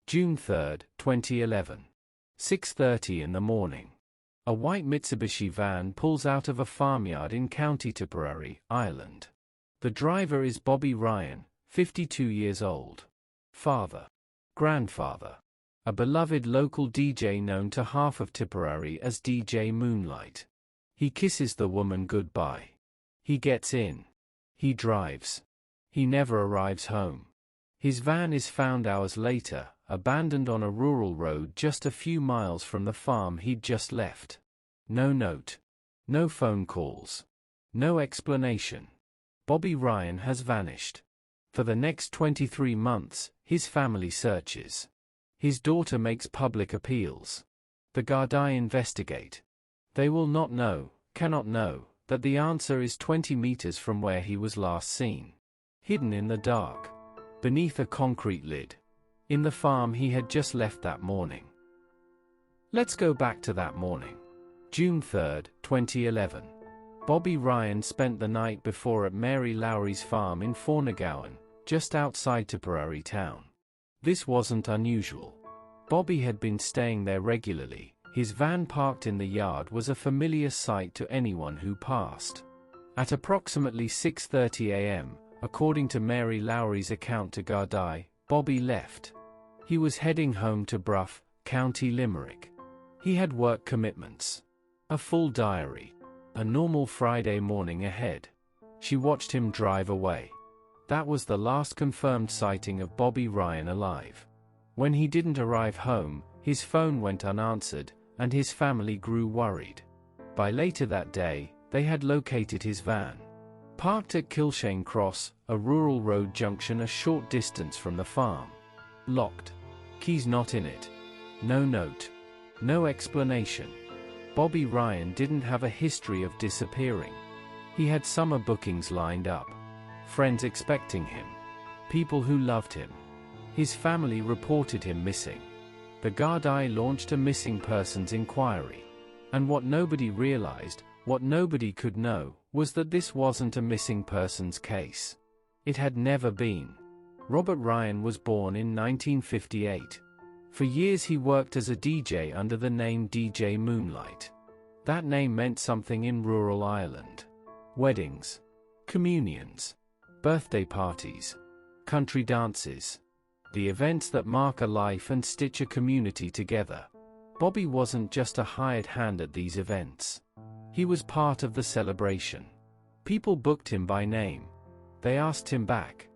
June 3, 2011. 6:30 in the morning. A white Mitsubishi van pulls out of a farmyard in County Tipperary, Ireland. The driver is Bobby Ryan, 52 years old. Father. Grandfather. A beloved local DJ known to half of Tipperary as DJ Moonlight. He kisses the woman goodbye. He gets in. He drives. He never arrives home. His van is found hours later, abandoned on a rural road just a few miles from the farm he'd just left. No note. No phone calls. No explanation. Bobby Ryan has vanished. For the next 23 months, his family searches. His daughter makes public appeals. The Gardaí investigate. They will not know, cannot know, that the answer is 20 meters from where he was last seen. Hidden in the dark. Beneath a concrete lid. In the farm he had just left that morning. Let's go back to that morning. June 3, 2011. Bobby Ryan spent the night before at Mary Lowry's farm in Fornagowan, just outside Tipperary town. This wasn't unusual. Bobby had been staying there regularly. His van parked in the yard was a familiar sight to anyone who passed. At approximately 6:30 a.m., according to Mary Lowry's account to Gardaí, Bobby left. He was heading home to Bruff, County Limerick. He had work commitments. A full diary. A normal Friday morning ahead. She watched him drive away. That was the last confirmed sighting of Bobby Ryan alive. When he didn't arrive home, his phone went unanswered, and his family grew worried. By later that day, they had located his van. Parked at Kilshane Cross, a rural road junction a short distance from the farm. Locked. Keys not in it. No note. No explanation. Bobby Ryan didn't have a history of disappearing. He had summer bookings lined up. Friends expecting him. People who loved him. His family reported him missing. The Gardaí launched a missing persons inquiry. And what nobody realized, what nobody could know, was that this wasn't a missing persons case. It had never been. Robert Ryan was born in 1958. For years he worked as a DJ under the name DJ Moonlight. That name meant something in rural Ireland. Weddings. Communions. Birthday parties. Country dances. The events that mark a life and stitch a community together. Bobby wasn't just a hired hand at these events. He was part of the celebration. People booked him by name. They asked him back.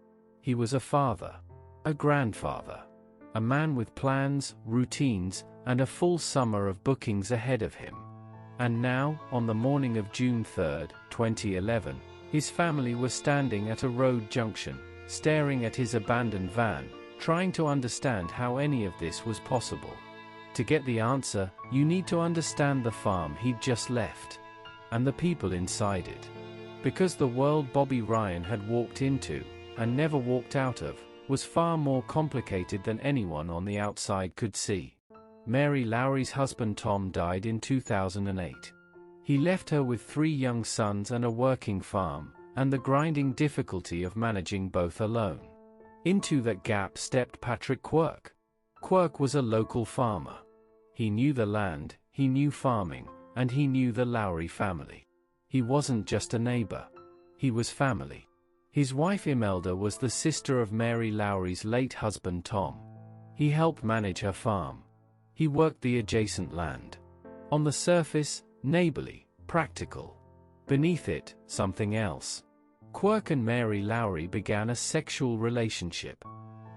He was a father. A grandfather. A man with plans, routines, and a full summer of bookings ahead of him. And now, on the morning of June 3, 2011, his family were standing at a road junction, staring at his abandoned van, trying to understand how any of this was possible. To get the answer, you need to understand the farm he'd just left. And the people inside it. Because the world Bobby Ryan had walked into, and never walked out of, was far more complicated than anyone on the outside could see. Mary Lowry's husband Tom died in 2008. He left her with 3 young sons and a working farm, and the grinding difficulty of managing both alone. Into that gap stepped Patrick Quirk. Quirk was a local farmer. He knew the land, he knew farming, and he knew the Lowry family. He wasn't just a neighbor. He was family. His wife Imelda was the sister of Mary Lowry's late husband Tom. He helped manage her farm. He worked the adjacent land. On the surface, neighborly, practical. Beneath it, something else. Quirk and Mary Lowry began a sexual relationship.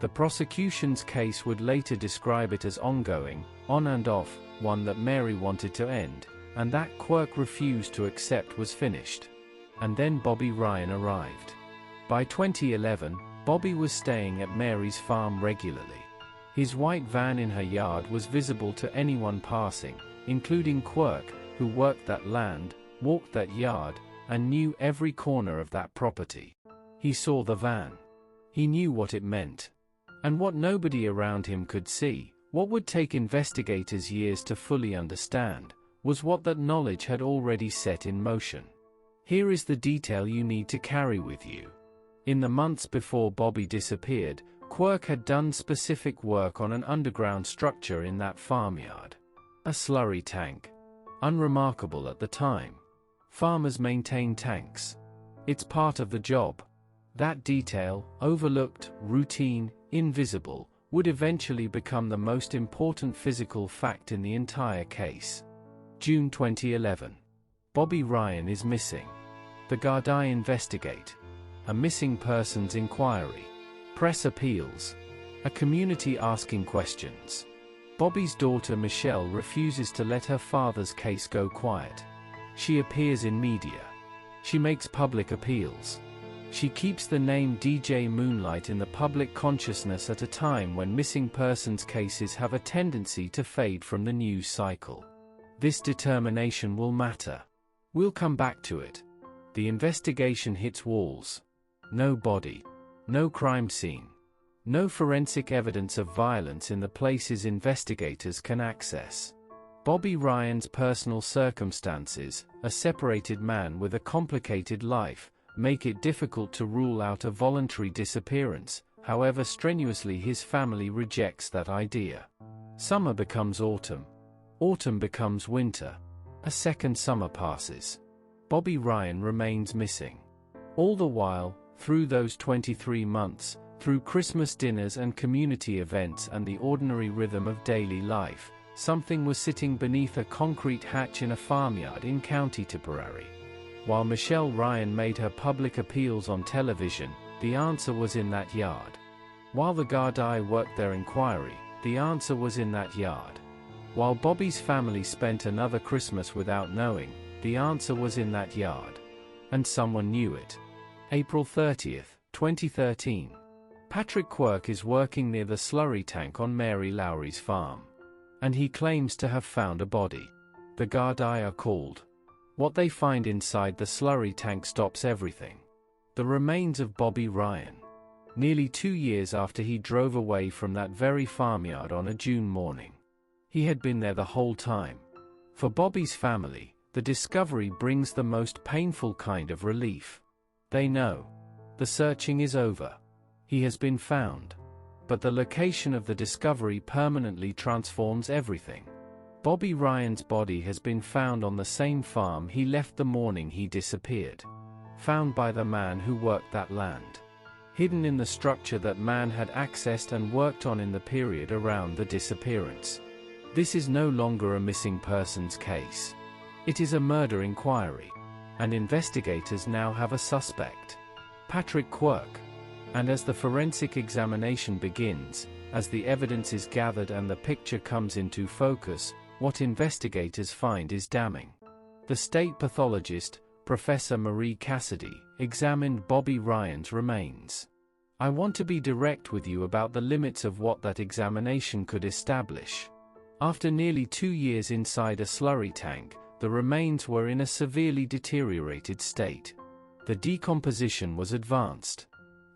The prosecution's case would later describe it as ongoing, on and off, one that Mary wanted to end, and that Quirk refused to accept was finished. And then Bobby Ryan arrived. By 2011, Bobby was staying at Mary's farm regularly. His white van in her yard was visible to anyone passing, including Quirk, who worked that land, walked that yard, and knew every corner of that property. He saw the van. He knew what it meant. And what nobody around him could see, what would take investigators years to fully understand, was what that knowledge had already set in motion. Here is the detail you need to carry with you. In the months before Bobby disappeared, Quirk had done specific work on an underground structure in that farmyard. A slurry tank. Unremarkable at the time. Farmers maintain tanks. It's part of the job. That detail, overlooked, routine, invisible, would eventually become the most important physical fact in the entire case. June 2011. Bobby Ryan is missing. The Gardaí investigate. A missing persons inquiry. Press appeals. A community asking questions. Bobby's daughter Michelle refuses to let her father's case go quiet. She appears in media. She makes public appeals. She keeps the name DJ Moonlight in the public consciousness at a time when missing persons cases have a tendency to fade from the news cycle. This determination will matter. We'll come back to it. The investigation hits walls. No body. No crime scene. No forensic evidence of violence in the places investigators can access. Bobby Ryan's personal circumstances, a separated man with a complicated life, make it difficult to rule out a voluntary disappearance, however strenuously his family rejects that idea. Summer becomes autumn. Autumn becomes winter. A second summer passes. Bobby Ryan remains missing. All the while, through those 23 months, through Christmas dinners and community events and the ordinary rhythm of daily life, something was sitting beneath a concrete hatch in a farmyard in County Tipperary. While Michelle Ryan made her public appeals on television, the answer was in that yard. While the Gardaí worked their inquiry, the answer was in that yard. While Bobby's family spent another Christmas without knowing, the answer was in that yard. And someone knew it. April 30th, 2013. Patrick Quirk is working near the slurry tank on Mary Lowry's farm. And he claims to have found a body. The Gardaí are called. What they find inside the slurry tank stops everything. The remains of Bobby Ryan. Nearly 2 years after he drove away from that very farmyard on a June morning. He had been there the whole time. For Bobby's family, the discovery brings the most painful kind of relief. They know. The searching is over. He has been found. But the location of the discovery permanently transforms everything. Bobby Ryan's body has been found on the same farm he left the morning he disappeared. Found by the man who worked that land. Hidden in the structure that man had accessed and worked on in the period around the disappearance. This is no longer a missing persons case. It is a murder inquiry. And investigators now have a suspect. Patrick Quirk. And as the forensic examination begins, as the evidence is gathered and the picture comes into focus, what investigators find is damning. The state pathologist, Professor Marie Cassidy, examined Bobby Ryan's remains. I want to be direct with you about the limits of what that examination could establish. After nearly 2 years inside a slurry tank, the remains were in a severely deteriorated state. The decomposition was advanced.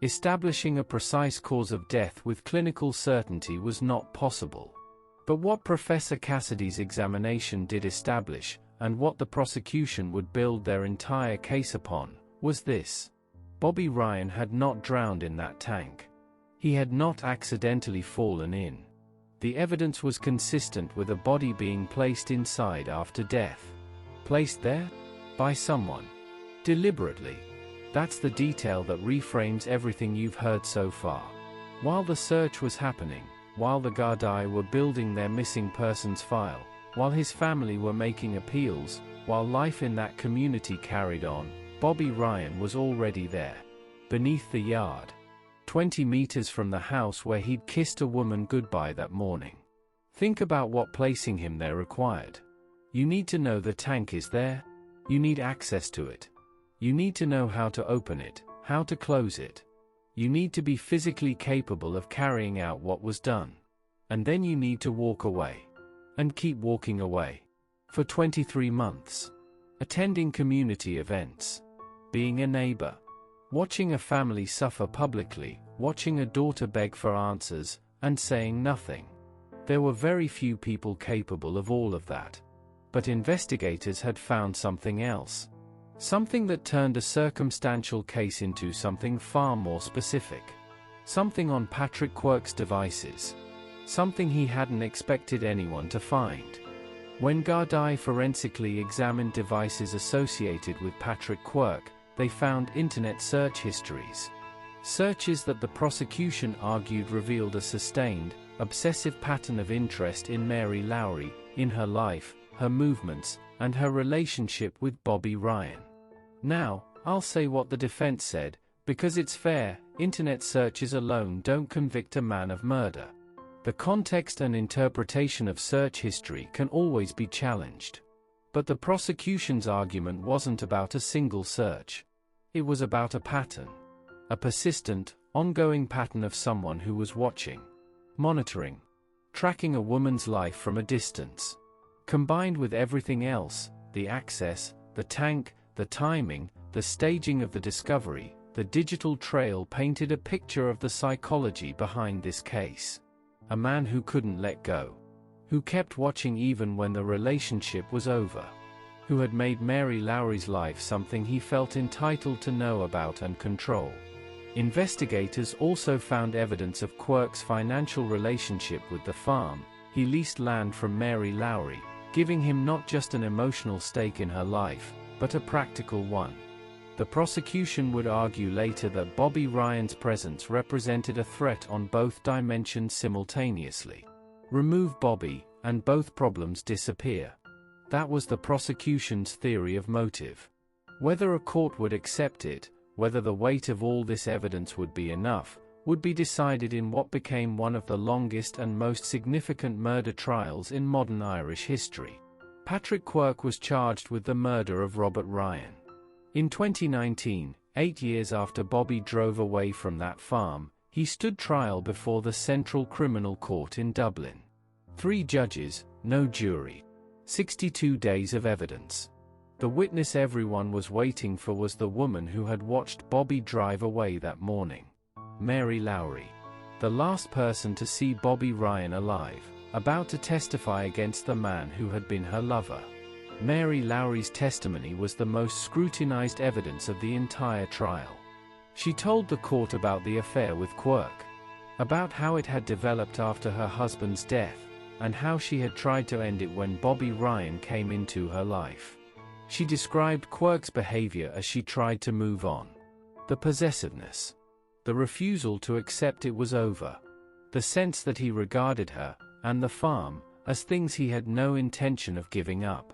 Establishing a precise cause of death with clinical certainty was not possible. But what Professor Cassidy's examination did establish, and what the prosecution would build their entire case upon, was this. Bobby Ryan had not drowned in that tank. He had not accidentally fallen in. The evidence was consistent with a body being placed inside after death. Placed there? By someone. Deliberately. That's the detail that reframes everything you've heard so far. While the search was happening, while the Gardaí were building their missing persons file, while his family were making appeals, while life in that community carried on, Bobby Ryan was already there. Beneath the yard. 20 meters from the house where he'd kissed a woman goodbye that morning. Think about what placing him there required. You need to know the tank is there. You need access to it. You need to know how to open it, how to close it. You need to be physically capable of carrying out what was done. And then you need to walk away. And keep walking away. For 23 months. Attending community events. Being a neighbor. Watching a family suffer publicly, watching a daughter beg for answers, and saying nothing. There were very few people capable of all of that. But investigators had found something else. Something that turned a circumstantial case into something far more specific. Something on Patrick Quirk's devices. Something he hadn't expected anyone to find. When Gardai forensically examined devices associated with Patrick Quirk, they found internet search histories. Searches that the prosecution argued revealed a sustained, obsessive pattern of interest in Mary Lowry, in her life, her movements, and her relationship with Bobby Ryan. Now, I'll say what the defense said, because it's fair. Internet searches alone don't convict a man of murder. The context and interpretation of search history can always be challenged. But the prosecution's argument wasn't about a single search. It was about a pattern. A persistent, ongoing pattern of someone who was watching, monitoring, tracking a woman's life from a distance. Combined with everything else, the access, the tank, the timing, the staging of the discovery, the digital trail painted a picture of the psychology behind this case. A man who couldn't let go. Who kept watching even when the relationship was over. Who had made Mary Lowry's life something he felt entitled to know about and control. Investigators also found evidence of Quirk's financial relationship with the farm. He leased land from Mary Lowry, giving him not just an emotional stake in her life, but a practical one. The prosecution would argue later that Bobby Ryan's presence represented a threat on both dimensions simultaneously. Remove Bobby, and both problems disappear. That was the prosecution's theory of motive. Whether a court would accept it, whether the weight of all this evidence would be enough, would be decided in what became one of the longest and most significant murder trials in modern Irish history. Patrick Quirk was charged with the murder of Robert Ryan. In 2019, 8 years after Bobby drove away from that farm, he stood trial before the Central Criminal Court in Dublin. 3 judges, no jury. 62 days of evidence. The witness everyone was waiting for was the woman who had watched Bobby drive away that morning. Mary Lowry. The last person to see Bobby Ryan alive, about to testify against the man who had been her lover. Mary Lowry's testimony was the most scrutinized evidence of the entire trial. She told the court about the affair with Quirk, about how it had developed after her husband's death, and how she had tried to end it when Bobby Ryan came into her life. She described Quirk's behavior as she tried to move on. The possessiveness. The refusal to accept it was over. The sense that he regarded her, and the farm, as things he had no intention of giving up.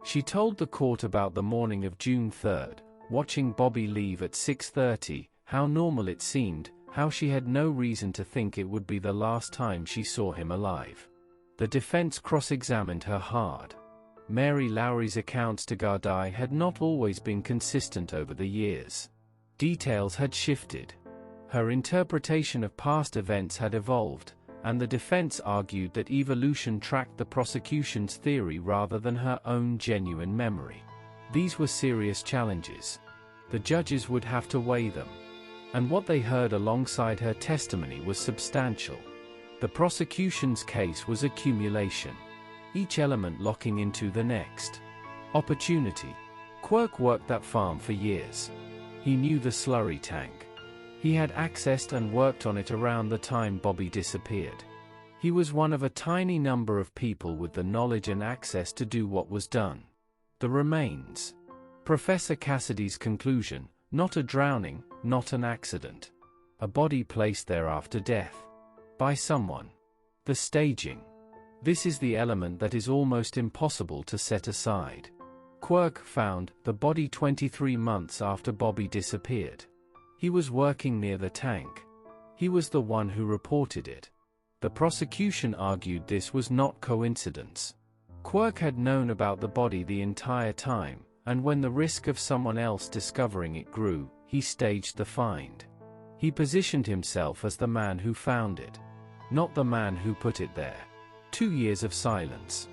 She told the court about the morning of June 3rd, watching Bobby leave at 6:30, how normal it seemed, how she had no reason to think it would be the last time she saw him alive. The defense cross-examined her hard. Mary Lowry's accounts to Gardai had not always been consistent over the years. Details had shifted. Her interpretation of past events had evolved, and the defense argued that evolution tracked the prosecution's theory rather than her own genuine memory. These were serious challenges. The judges would have to weigh them. And what they heard alongside her testimony was substantial. The prosecution's case was accumulation. Each element locking into the next. Opportunity. Quirk worked that farm for years. He knew the slurry tank. He had accessed and worked on it around the time Bobby disappeared. He was one of a tiny number of people with the knowledge and access to do what was done. The remains. Professor Cassidy's conclusion, not a drowning, not an accident. A body placed there after death. By someone. The staging. This is the element that is almost impossible to set aside. Quirk found the body 23 months after Bobby disappeared. He was working near the tank. He was the one who reported it. The prosecution argued this was not coincidence. Quirk had known about the body the entire time, and when the risk of someone else discovering it grew, he staged the find. He positioned himself as the man who found it, not the man who put it there. 2 years of silence.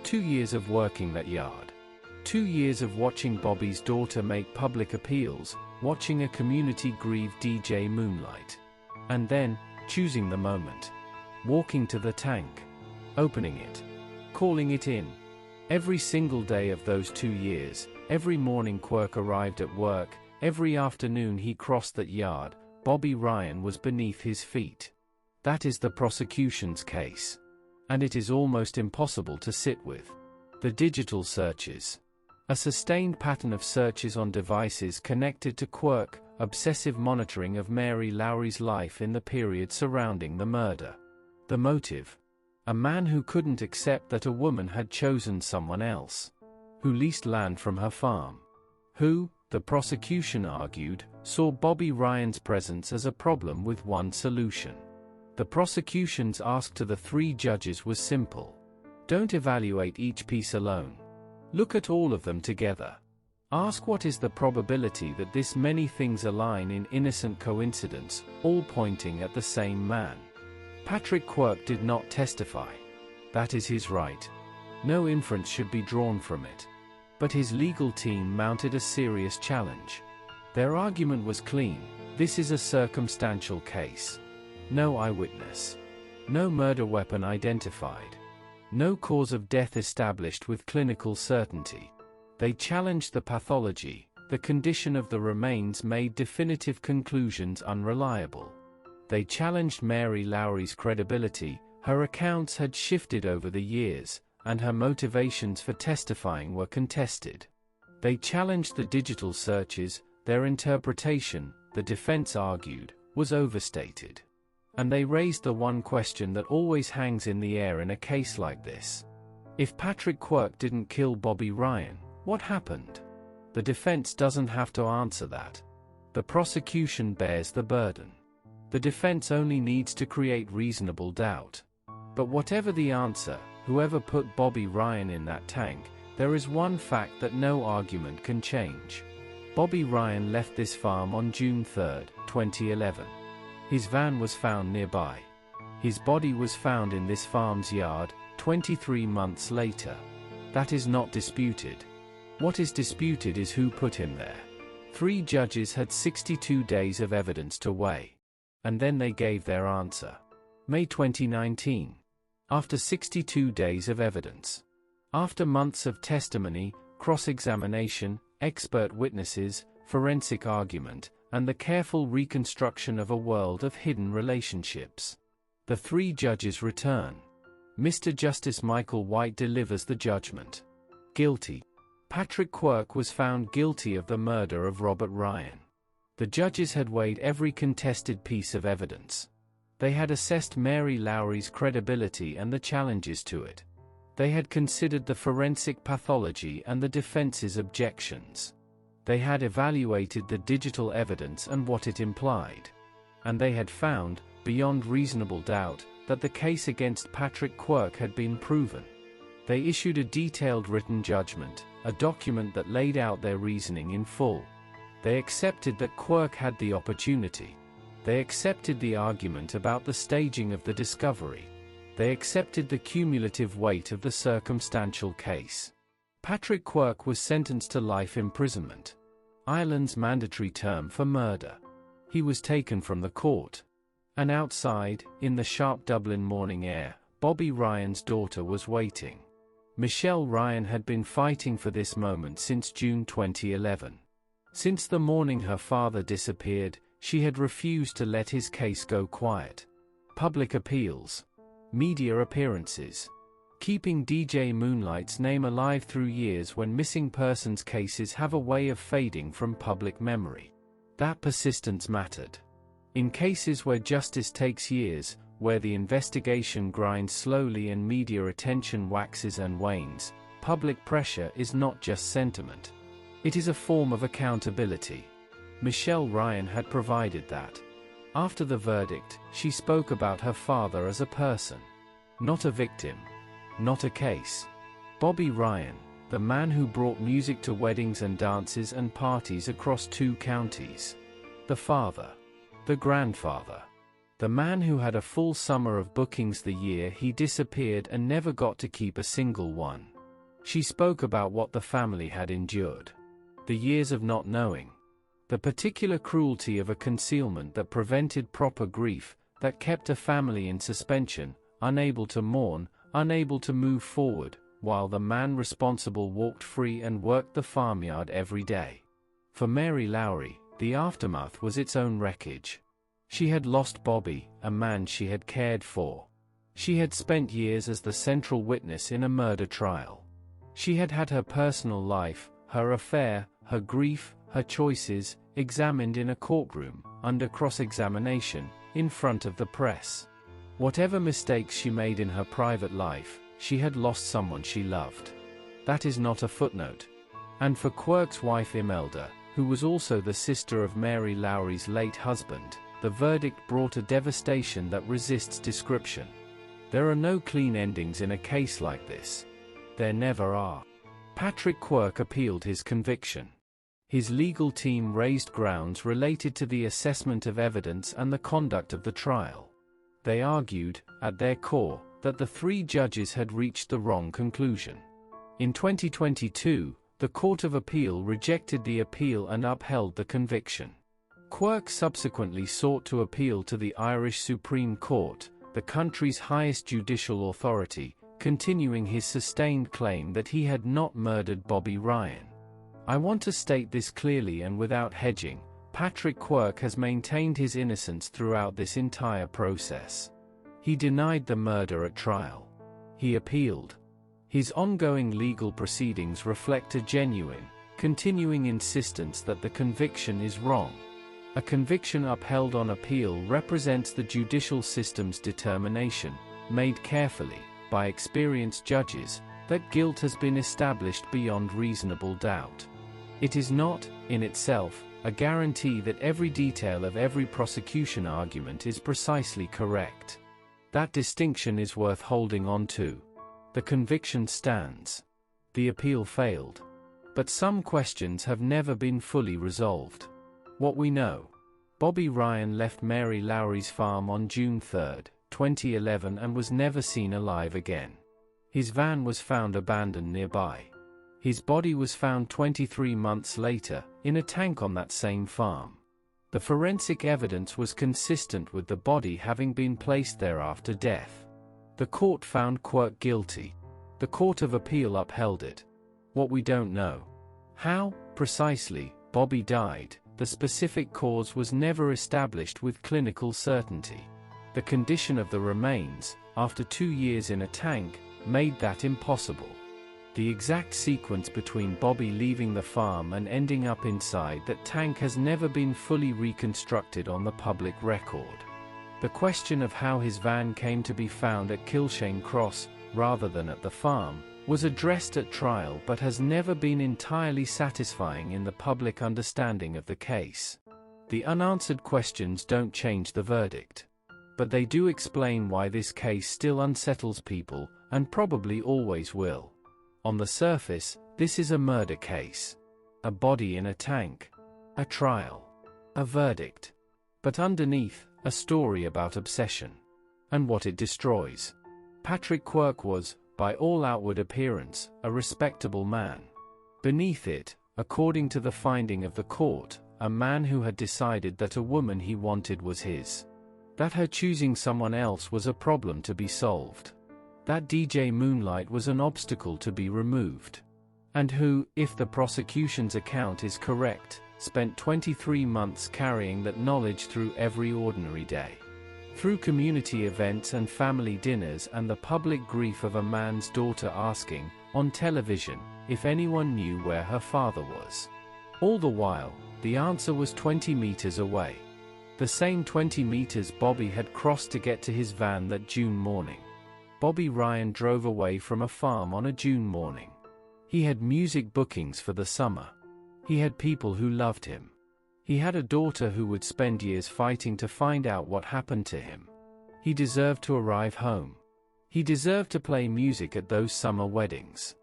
2 years of working that yard. 2 years of watching Bobby's daughter make public appeals, watching a community grieve DJ Moonlight. And then, choosing the moment. Walking to the tank. Opening it. Calling it in. Every single day of those 2 years, every morning Quirk arrived at work, every afternoon he crossed that yard, Bobby Ryan was beneath his feet. That is the prosecution's case. And it is almost impossible to sit with. The digital searches. A sustained pattern of searches on devices connected to Quirk, obsessive monitoring of Mary Lowry's life in the period surrounding the murder. The motive. A man who couldn't accept that a woman had chosen someone else. Who leased land from her farm. Who, the prosecution argued, saw Bobby Ryan's presence as a problem with one solution. The prosecution's ask to the three judges was simple. Don't evaluate each piece alone. Look at all of them together. Ask what is the probability that this many things align in innocent coincidence, all pointing at the same man. Patrick Quirk did not testify. That is his right. No inference should be drawn from it. But his legal team mounted a serious challenge. Their argument was clean: this is a circumstantial case. No eyewitness. No murder weapon identified. No cause of death established with clinical certainty. They challenged the pathology. The condition of the remains made definitive conclusions unreliable. They challenged Mary Lowry's credibility. Her accounts had shifted over the years, and her motivations for testifying were contested. They challenged the digital searches. Their interpretation, the defense argued, was overstated. And they raised the one question that always hangs in the air in a case like this. If Patrick Quirk didn't kill Bobby Ryan, what happened? The defense doesn't have to answer that. The prosecution bears the burden. The defense only needs to create reasonable doubt. But whatever the answer, whoever put Bobby Ryan in that tank, there is one fact that no argument can change. Bobby Ryan left this farm on June 3, 2011. His van was found nearby. His body was found in this farm's yard, 23 months later. That is not disputed. What is disputed is who put him there. 3 judges had 62 days of evidence to weigh. And then they gave their answer. May 2019. After 62 days of evidence. After months of testimony, cross-examination, expert witnesses, forensic argument, and the careful reconstruction of a world of hidden relationships. The 3 judges return. Mr. Justice Michael White delivers the judgment. Guilty. Patrick Quirk was found guilty of the murder of Robert Ryan. The judges had weighed every contested piece of evidence. They had assessed Mary Lowry's credibility and the challenges to it. They had considered the forensic pathology and the defense's objections. They had evaluated the digital evidence and what it implied. And they had found, beyond reasonable doubt, that the case against Patrick Quirk had been proven. They issued a detailed written judgment, a document that laid out their reasoning in full. They accepted that Quirk had the opportunity. They accepted the argument about the staging of the discovery. They accepted the cumulative weight of the circumstantial case. Patrick Quirk was sentenced to life imprisonment. Ireland's mandatory term for murder. He was taken from the court. And outside, in the sharp Dublin morning air, Bobby Ryan's daughter was waiting. Michelle Ryan had been fighting for this moment since June 2011. Since the morning her father disappeared, she had refused to let his case go quiet. Public appeals. Media appearances. Keeping DJ Moonlight's name alive through years when missing persons cases have a way of fading from public memory. That persistence mattered. In cases where justice takes years, where the investigation grinds slowly and media attention waxes and wanes, public pressure is not just sentiment. It is a form of accountability. Michelle Ryan had provided that. After the verdict, she spoke about her father as a person. Not a victim. Not a case. Bobby Ryan, the man who brought music to weddings and dances and parties across 2 counties. The father. The grandfather. The man who had a full summer of bookings the year he disappeared and never got to keep a single one. She spoke about what the family had endured. The years of not knowing. The particular cruelty of a concealment that prevented proper grief, that kept a family in suspension, unable to mourn, unable to move forward, while the man responsible walked free and worked the farmyard every day. For Mary Lowry, the aftermath was its own wreckage. She had lost Bobby, a man she had cared for. She had spent years as the central witness in a murder trial. She had had her personal life, her affair, her grief, her choices, examined in a courtroom, under cross-examination, in front of the press. Whatever mistakes she made in her private life, she had lost someone she loved. That is not a footnote. And for Quirk's wife Imelda, who was also the sister of Mary Lowry's late husband, the verdict brought a devastation that resists description. There are no clean endings in a case like this. There never are. Patrick Quirk appealed his conviction. His legal team raised grounds related to the assessment of evidence and the conduct of the trial. They argued, at their core, that the three judges had reached the wrong conclusion. In 2022, the Court of Appeal rejected the appeal and upheld the conviction. Quirk subsequently sought to appeal to the Irish Supreme Court, the country's highest judicial authority, continuing his sustained claim that he had not murdered Bobby Ryan. I want to state this clearly and without hedging. Patrick Quirk has maintained his innocence throughout this entire process. He denied the murder at trial. He appealed. His ongoing legal proceedings reflect a genuine, continuing insistence that the conviction is wrong. A conviction upheld on appeal represents the judicial system's determination, made carefully, by experienced judges, that guilt has been established beyond reasonable doubt. It is not, in itself, a guarantee that every detail of every prosecution argument is precisely correct. That distinction is worth holding on to. The conviction stands. The appeal failed. But some questions have never been fully resolved. What we know. Bobby Ryan left Mary Lowry's farm on June 3, 2011 and was never seen alive again. His van was found abandoned nearby. His body was found 23 months later, in a tank on that same farm. The forensic evidence was consistent with the body having been placed there after death. The court found Quirk guilty. The Court of Appeal upheld it. What we don't know. How, precisely, Bobby died, the specific cause was never established with clinical certainty. The condition of the remains, after 2 years in a tank, made that impossible. The exact sequence between Bobby leaving the farm and ending up inside that tank has never been fully reconstructed on the public record. The question of how his van came to be found at Kilshane Cross, rather than at the farm, was addressed at trial but has never been entirely satisfying in the public understanding of the case. The unanswered questions don't change the verdict. But they do explain why this case still unsettles people, and probably always will. On the surface, this is a murder case. A body in a tank. A trial. A verdict. But underneath, a story about obsession. And what it destroys. Patrick Quirk was, by all outward appearance, a respectable man. Beneath it, according to the finding of the court, a man who had decided that a woman he wanted was his. That her choosing someone else was a problem to be solved. That DJ Moonlight was an obstacle to be removed. And who, if the prosecution's account is correct, spent 23 months carrying that knowledge through every ordinary day. Through community events and family dinners and the public grief of a man's daughter asking, on television, if anyone knew where her father was. All the while, the answer was 20 meters away. The same 20 meters Bobby had crossed to get to his van that June morning. Bobby Ryan drove away from a farm on a June morning. He had music bookings for the summer. He had people who loved him. He had a daughter who would spend years fighting to find out what happened to him. He deserved to arrive home. He deserved to play music at those summer weddings.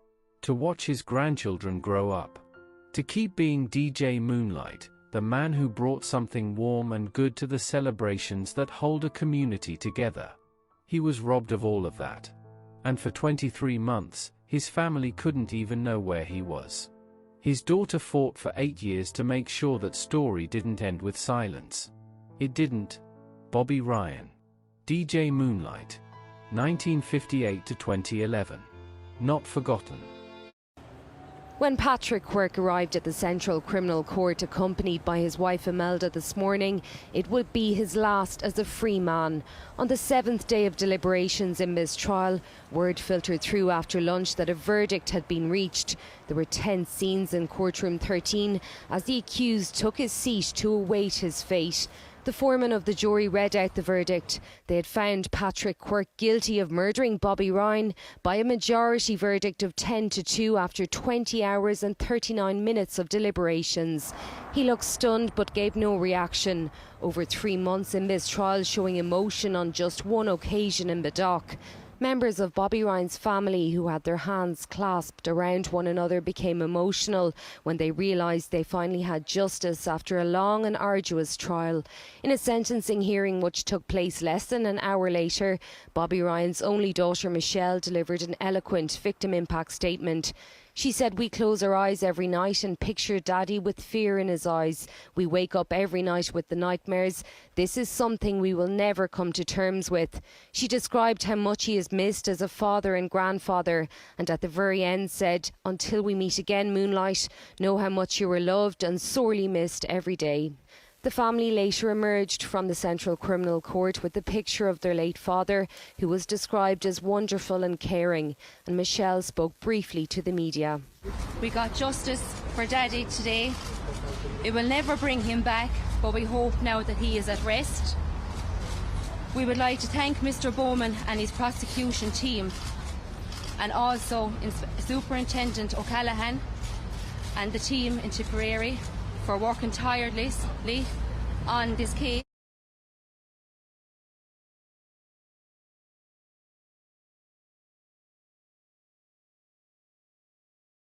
To watch his grandchildren grow up. To keep being DJ Moonlight, the man who brought something warm and good to the celebrations that hold a community together. He was robbed of all of that. And for 23 months, his family couldn't even know where he was. His daughter fought for 8 years to make sure that story didn't end with silence. It didn't. Bobby Ryan. DJ Moonlight. 1958 to 2011. Not forgotten. When Patrick Quirke arrived at the Central Criminal Court accompanied by his wife Imelda this morning, it would be his last as a free man. On the 7th day of deliberations in this trial, word filtered through after lunch that a verdict had been reached. There were tense scenes in courtroom 13 as the accused took his seat to await his fate. The foreman of the jury read out the verdict. They had found Patrick Quirke guilty of murdering Bobby Ryan by a majority verdict of 10-2 after 20 hours and 39 minutes of deliberations. He looked stunned but gave no reaction. Over 3 months in this trial, showing emotion on just one occasion in the dock. Members of Bobby Ryan's family, who had their hands clasped around one another, became emotional when they realised they finally had justice after a long and arduous trial. In a sentencing hearing which took place less than an hour later, Bobby Ryan's only daughter Michelle delivered an eloquent victim impact statement. She said, "We close our eyes every night and picture Daddy with fear in his eyes. We wake up every night with the nightmares. This is something we will never come to terms with." She described how much he is missed as a father and grandfather, and at the very end said, "Until we meet again, Moonlight, know how much you are loved and sorely missed every day." The family later emerged from the Central Criminal Court with the picture of their late father, who was described as wonderful and caring, and Michelle spoke briefly to the media. We got justice for Daddy today. It will never bring him back, but we hope now that he is at rest. We would like to thank Mr. Bowman and his prosecution team, and also Superintendent O'Callaghan and the team in Tipperary for working tirelessly on this case.